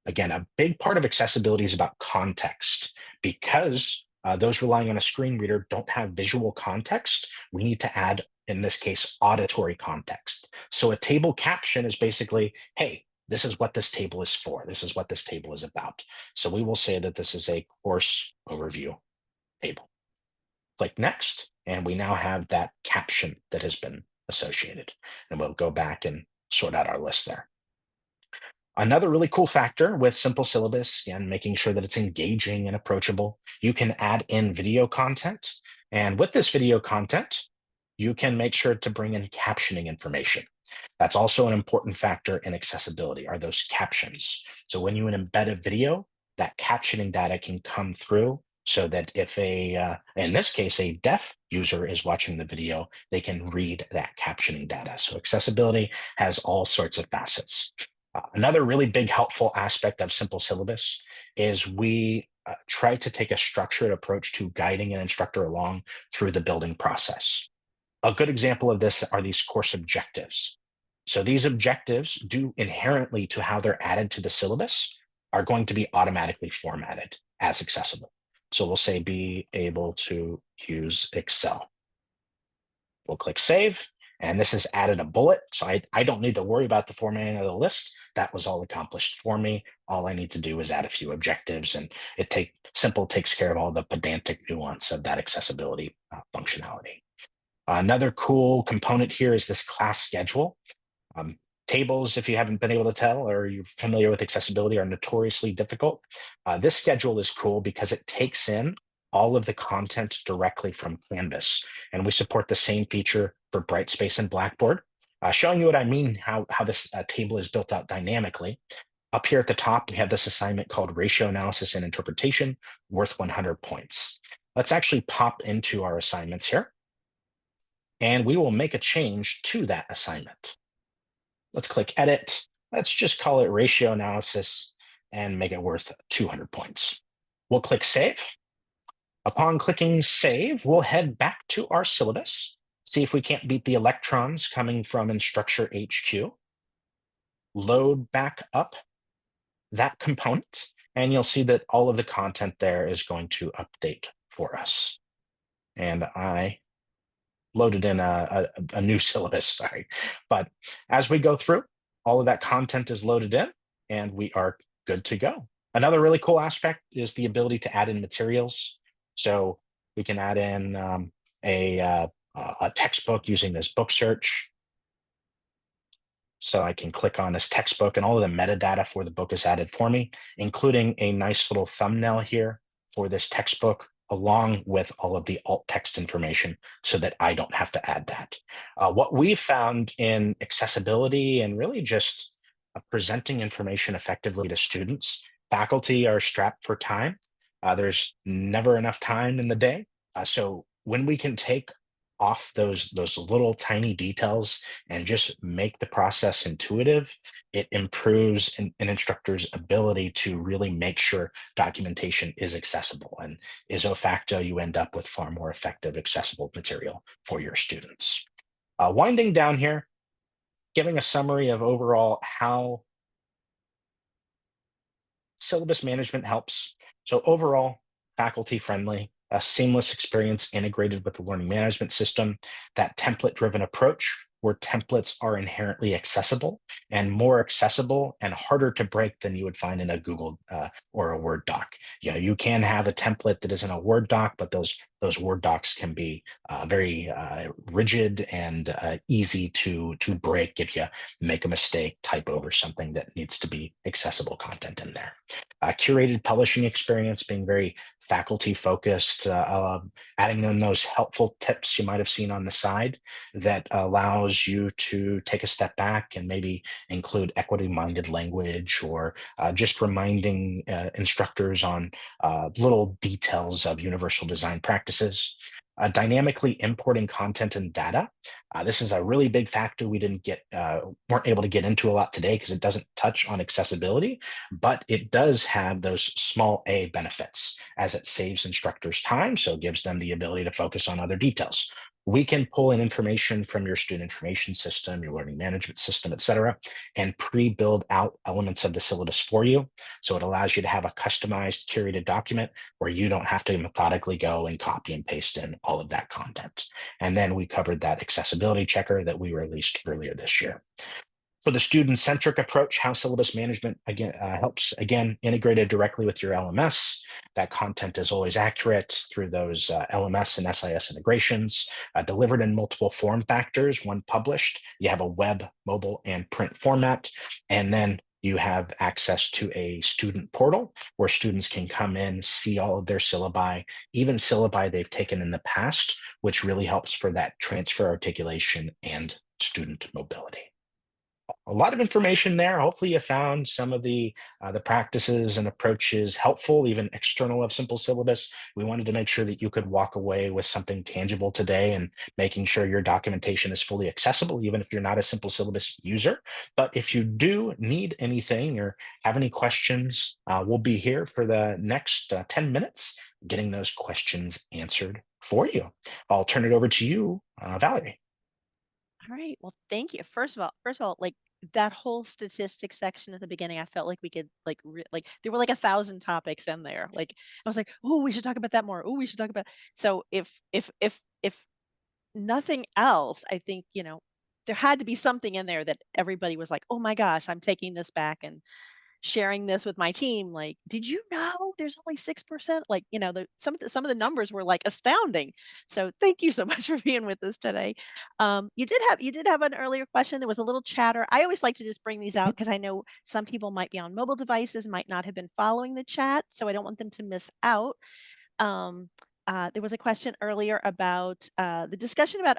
Again, a big part of accessibility is about context. Because those relying on a screen reader don't have visual context, we need to add, in this case, auditory context. So a table caption is basically, hey, this is what this table is for. This is what this table is about. So we will say that this is a course overview table. Click next, and we now have that caption that has been associated. And we'll go back and sort out our list there. Another really cool factor with Simple Syllabus and making sure that it's engaging and approachable, you can add in video content. And with this video content, you can make sure to bring in captioning information. That's also an important factor in accessibility, are those captions. So when you embed a video, that captioning data can come through so that if in this case, a deaf user is watching the video, they can read that captioning data. So accessibility has all sorts of facets. Another really big helpful aspect of Simple Syllabus is we try to take a structured approach to guiding an instructor along through the building process. A good example of this are these course objectives. So these objectives, due inherently to how they're added to the syllabus, are going to be automatically formatted as accessible. So we'll say be able to use Excel. We'll click save. And this has added a bullet. So I don't need to worry about the formatting of the list. That was all accomplished for me. All I need to do is add a few objectives, and Simple takes care of all the pedantic nuance of that accessibility functionality. Another cool component here is this class schedule. Um, Tables, if you haven't been able to tell or you're familiar with accessibility, are notoriously difficult. This schedule is cool because it takes in all of the content directly from Canvas. And we support the same feature for Brightspace and Blackboard. Showing you what I mean, how this table is built out dynamically. Up here at the top, we have this assignment called Ratio Analysis and Interpretation, worth 100 points. Let's actually pop into our assignments here, and we will make a change to that assignment. Let's click Edit. Let's just call it Ratio Analysis and make it worth 200 points. We'll click Save. Upon clicking Save, we'll head back to our syllabus, see if we can't beat the electrons coming from Instructure HQ, load back up that component, and you'll see that all of the content there is going to update for us. And I loaded in a new syllabus, sorry. But as we go through, all of that content is loaded in, and we are good to go. Another really cool aspect is the ability to add in materials. So we can add in a textbook using this book search. So I can click on this textbook and all of the metadata for the book is added for me, including a nice little thumbnail here for this textbook, along with all of the alt text information so that I don't have to add that. What we've found in accessibility and really just presenting information effectively to students, faculty are strapped for time. There's never enough time in the day. So when we can take off those little tiny details and just make the process intuitive, it improves an instructor's ability to really make sure documentation is accessible. And ipso facto, you end up with far more effective, accessible material for your students. Winding down here, giving a summary of overall how syllabus management helps. So overall, faculty friendly, a seamless experience integrated with the learning management system, that template driven approach where templates are inherently accessible and more accessible and harder to break than you would find in a Google or a Word doc. You know, you can have a template that isn't a Word doc, but those Word docs can be very rigid and easy to break if you make a mistake, type over something that needs to be accessible content in there. Curated publishing experience, being very faculty focused, adding in those helpful tips you might have seen on the side that allows you to take a step back and maybe include equity-minded language or just reminding instructors on little details of universal design practices. Dynamically importing content and data. This is a really big factor we weren't able to get into a lot today because it doesn't touch on accessibility, but it does have those small a benefits as it saves instructors time, so it gives them the ability to focus on other details. We can pull in information from your student information system, your learning management system, et cetera, and pre-build out elements of the syllabus for you. So it allows you to have a customized, curated document where you don't have to methodically go and copy and paste in all of that content. And then we covered that accessibility checker that we released earlier this year. For the student-centric approach, how syllabus management again helps, again, integrated directly with your LMS. That content is always accurate through those LMS and SIS integrations, delivered in multiple form factors. When published, you have a web, mobile, and print format, and then you have access to a student portal where students can come in, see all of their syllabi, even syllabi they've taken in the past, which really helps for that transfer articulation and student mobility. A lot of information there. Hopefully you found some of the practices and approaches helpful, even external of simple syllabus. We wanted to make sure that you could walk away with something tangible today and making sure your documentation is fully accessible, even if you're not a simple syllabus user. But if you do need anything or have any questions, we'll be here for the next 10 minutes, getting those questions answered for you. I'll turn it over to you, Valerie. All right. Well, thank you. First of all, like that whole statistics section at the beginning, I felt like we could like there were like 1,000 topics in there. Like I was like, oh, we should talk about that more. Oh, we should talk about. So if nothing else, I think there had to be something in there that everybody was like, oh my gosh, I'm taking this back and sharing this with my team, like, did you know there's only 6%? Like, some of the numbers were like astounding. So thank you so much for being with us today. You did have an earlier question. There was a little chatter. I always like to just bring these out because I know some people might be on mobile devices, might not have been following the chat, so I don't want them to miss out. Um, there was a question earlier about the discussion about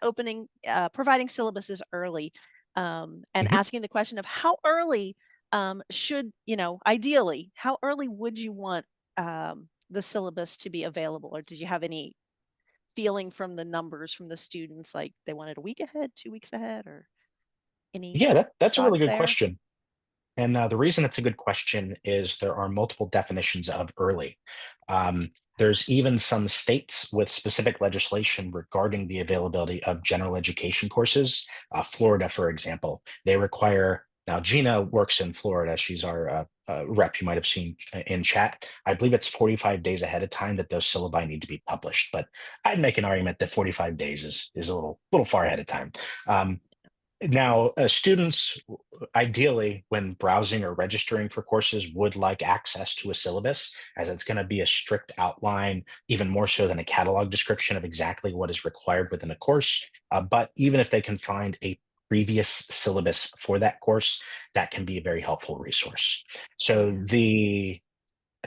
providing syllabuses early, and Mhm. asking the question of how early should, ideally, how early would you want the syllabus to be available? Or did you have any feeling from the numbers from the students, like they wanted a week ahead, 2 weeks ahead, or any Yeah, that's a really thoughts good there? question. And the reason it's a good question is there are multiple definitions of early. There's even some states with specific legislation regarding the availability of general education courses. Florida, for example, they require. Now, Gina works in Florida. She's our rep. You might have seen in chat. I believe it's 45 days ahead of time that those syllabi need to be published. But I'd make an argument that 45 days is a little far ahead of time. Now, students ideally, when browsing or registering for courses, would like access to a syllabus, as it's going to be a strict outline, even more so than a catalog description of exactly what is required within a course. But even if they can find a previous syllabus for that course, that can be a very helpful resource. So Yeah. the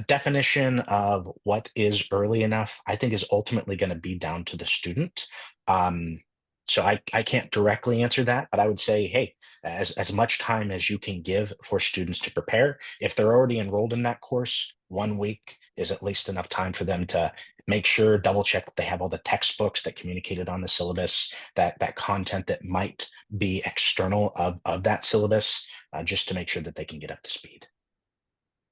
definition of what is early enough, I think, is ultimately going to be down to the student. Um, so I can't directly answer that, but I would say, hey, as much time as you can give for students to prepare. If they're already enrolled in that course, 1 week is at least enough time for them to make sure, double check that they have all the textbooks that communicated on the syllabus, that content that might be external of that syllabus, just to make sure that they can get up to speed.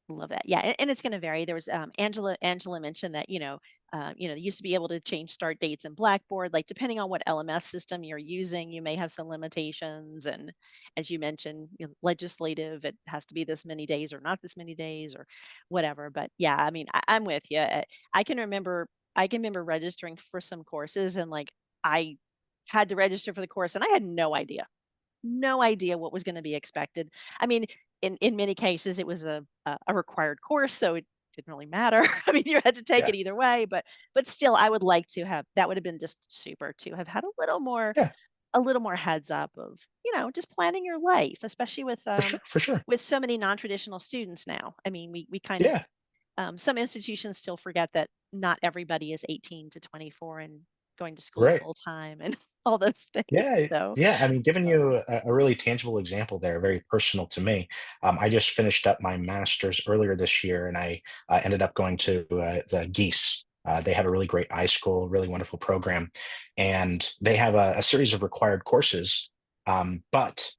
Love that. Yeah, and it's going to vary. There was Angela mentioned that they used to be able to change start dates in Blackboard. Like depending on what LMS system you're using, you may have some limitations. And as you mentioned, legislative, it has to be this many days or not this many days or whatever. But yeah, I mean, I'm with you. I can remember registering for some courses, and like I had to register for the course, and I had no idea what was going to be expected. I mean, in many cases, it was a required course, so it didn't really matter. I mean, you had to take Yeah, it either way, but still, I would like to have that would have been just super to have had yeah, a little more heads up of just planning your life, especially for sure, for sure. with so many non-traditional students now. I mean, we kind of Yeah, some institutions still forget that not everybody is 18 to 24 and going to school right. full time and all those things. Yeah, So, yeah. I mean, giving um, you a really tangible example there, very personal to me. I just finished up my master's earlier this year, and I ended up going to the Geese. They have a really great iSchool, really wonderful program, and they have a series of required courses. But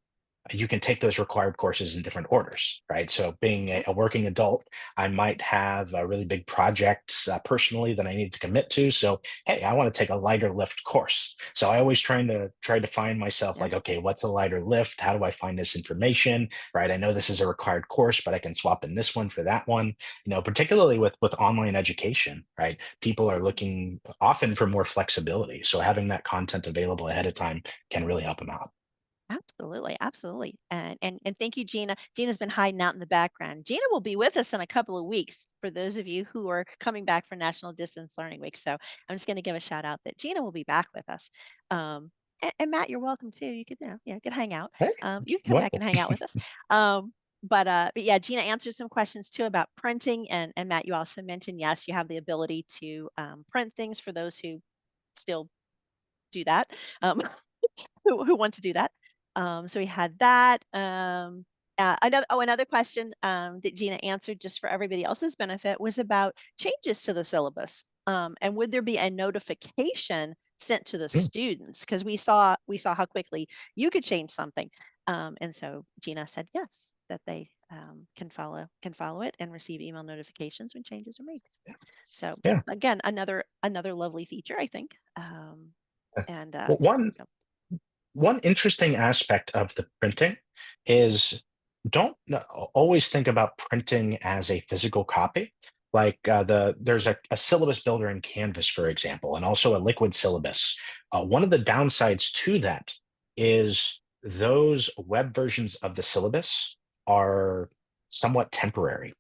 you can take those required courses in different orders, right? So, being yeah. a working adult, I might have a really big project personally that I need to commit to. So, hey, I want to take a lighter lift course. So, I always try to find myself Yeah. like, okay, what's a lighter lift? How do I find this information? Right? I know this is a required course, but I can swap in this one for that one. Particularly with online education, right? People are looking often for more flexibility. So, having that content available ahead of time can really help them out. Absolutely, absolutely. And thank you, Gina. Gina's been hiding out in the background. Gina will be with us in a couple of weeks for those of you who are coming back for National Distance Learning Week. So I'm just going to give a shout out that Gina will be back with us. And Matt, you're welcome too. You could, you could hang out. Hey, You can come back and wonderful. hang out with us. But yeah, Gina answered some questions too about printing, and Matt, you also mentioned yes, you have the ability to print things for those who still do that. Um, who want to do that. So we had that. Another question that Gina answered just for everybody else's benefit was about changes to the syllabus. And would there be a notification sent to the Mm, students? Because we saw how quickly you could change something. And so Gina said yes, that they can follow it and receive email notifications when changes are made. So yeah. again, another lovely feature, I think. And Well, one so one interesting aspect of the printing is don't always think about printing as a physical copy. Like there's a syllabus builder in Canvas, for example, and also a liquid syllabus. One of the downsides to that is those web versions of the syllabus are somewhat temporary.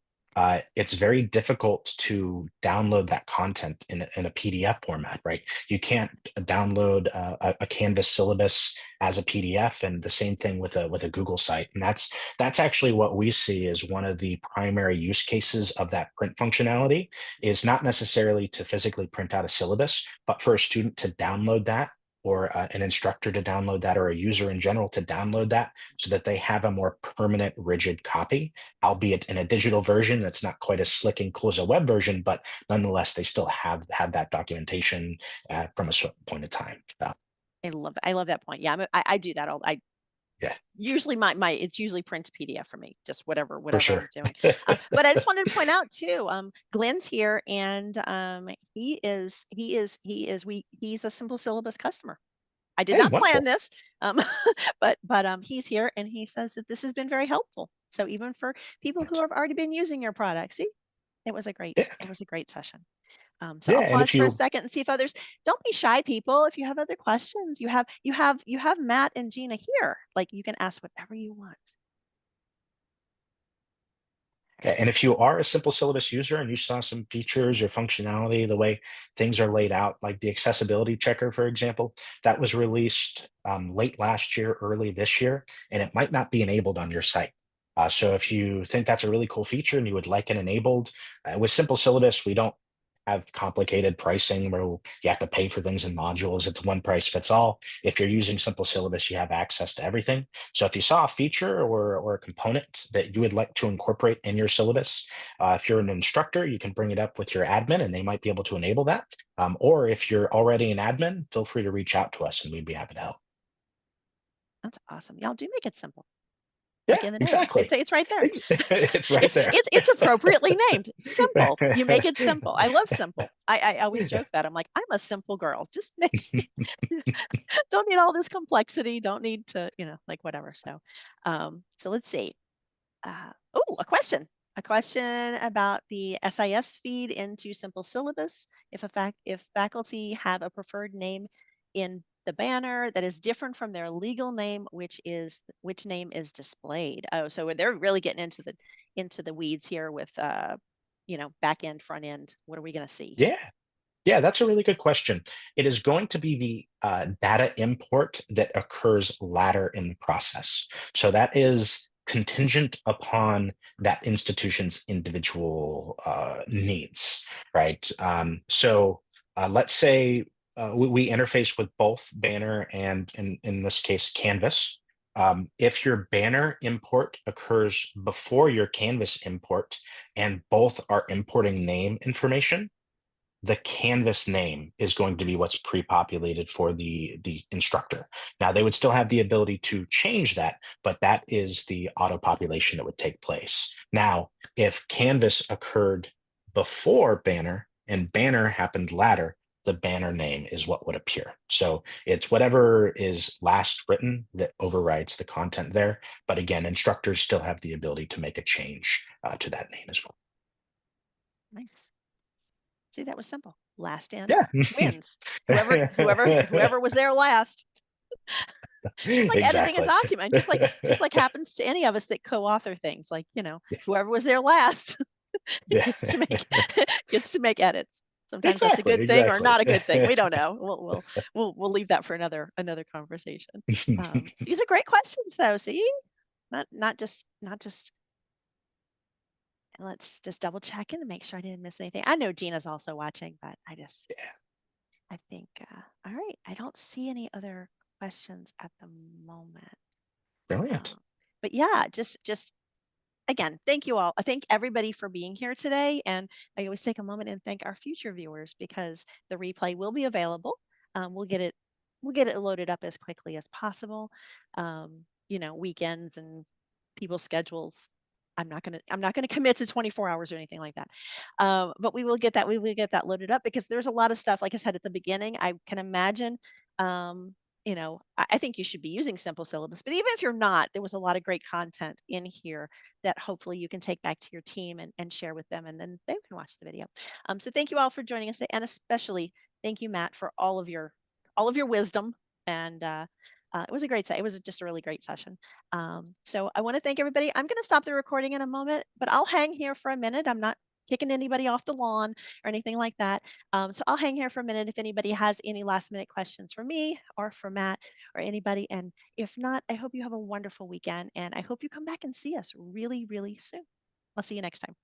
It's very difficult to download that content in a PDF format, right? You can't download a Canvas syllabus as a PDF, and the same thing with a Google site. And that's actually what we see as one of the primary use cases of that print functionality, is not necessarily to physically print out a syllabus, but for a student to download that, or an instructor to download that, or a user in general to download that, so that they have a more permanent, rigid copy, albeit in a digital version that's not quite as slick and cool as a web version, but nonetheless, they still have that documentation from a certain point of time. I love that point. Yeah, I do that all. I Yeah, usually my it's usually print to PDF for me, just for whatever sure. I'm doing. But I just wanted to point out too, Glenn's here, and he's a simple syllabus customer. I did Hey, not plan wonderful. this, um, but he's here, and he says that this has been very helpful. So even for people who have already been using your product, see, Yeah, it was a great session. So yeah, I'll and pause if for a you second and see if others. Don't be shy, people. If you have other questions, you have Matt and Gina here. Like, you can ask whatever you want. Okay, and if you are a simple syllabus user and you saw some features or functionality, the way things are laid out, like the accessibility checker, for example, that was released late last year, early this year, and it might not be enabled on your site. So if you think that's a really cool feature and you would like it enabled, with simple syllabus, we don't have complicated pricing where you have to pay for things in modules. It's one price fits all. If you're using simple syllabus, you have access to everything. So if you saw a feature or a component that you would like to incorporate in your syllabus, if you're an instructor, you can bring it up with your admin and they might be able to enable that. Or if you're already an admin, feel free to reach out to us and we'd be happy to help. That's awesome. Y'all do make it simple, like Yeah, in the name. exactly. It's right there. It's right there. It's appropriately named. Simple. You make it simple. I love simple. I always joke that I'm like, I'm a simple girl. Just make don't need all this complexity. Don't need to, like whatever. So let's see. Oh, a question. A question about the SIS feed into simple syllabus. If faculty have a preferred name in the banner that is different from their legal name, which name is displayed. Oh, so they're really getting into the weeds here with back end, front end. What are we going to see? Yeah. Yeah, that's a really good question. It is going to be the data import that occurs later in the process. So that is contingent upon that institution's individual needs, right? Let's say we interface with both Banner and, in this case, Canvas. If your Banner import occurs before your Canvas import and both are importing name information, the Canvas name is going to be what's pre-populated for the instructor. Now they would still have the ability to change that, but that is the auto population that would take place. Now, if Canvas occurred before Banner and Banner happened later, the Banner name is what would appear. So it's whatever is last written that overrides the content there. But again, instructors still have the ability to make a change to that name as well. Nice. See, that was simple. Last in Yeah. wins. Whoever was there last. Just like editing a Exactly. document, just like happens to any of us that co-author things. Like, whoever was there last Yeah. gets to make gets to make edits. Sometimes that's a Exactly. good thing or Exactly. not a good thing. We don't know. We'll leave that for another conversation. These are great questions though. See, not just. Let's just double check in to make sure I didn't miss anything. I know Gina's also watching, but Yeah. I think, all right. I don't see any other questions at the moment. Brilliant. Um, but yeah, just again, thank you all. I thank everybody for being here today. And I always take a moment and thank our future viewers because the replay will be available. We'll get it loaded up as quickly as possible. Weekends and people's schedules. I'm not gonna commit to 24 hours or anything like that. But we will get that loaded up because there's a lot of stuff, like I said at the beginning, I can imagine I think you should be using simple syllabus, but even if you're not, there was a lot of great content in here that hopefully you can take back to your team and share with them, and then they can watch the video. So thank you all for joining us, and especially thank you, Matt, for all of your wisdom and it was a great it was just a really great session. So I want to thank everybody. I'm going to stop the recording in a moment, but I'll hang here for a minute. I'm not kicking anybody off the lawn or anything like that. So I'll hang here for a minute if anybody has any last minute questions for me or for Matt or anybody. And if not, I hope you have a wonderful weekend and I hope you come back and see us really, really soon. I'll see you next time.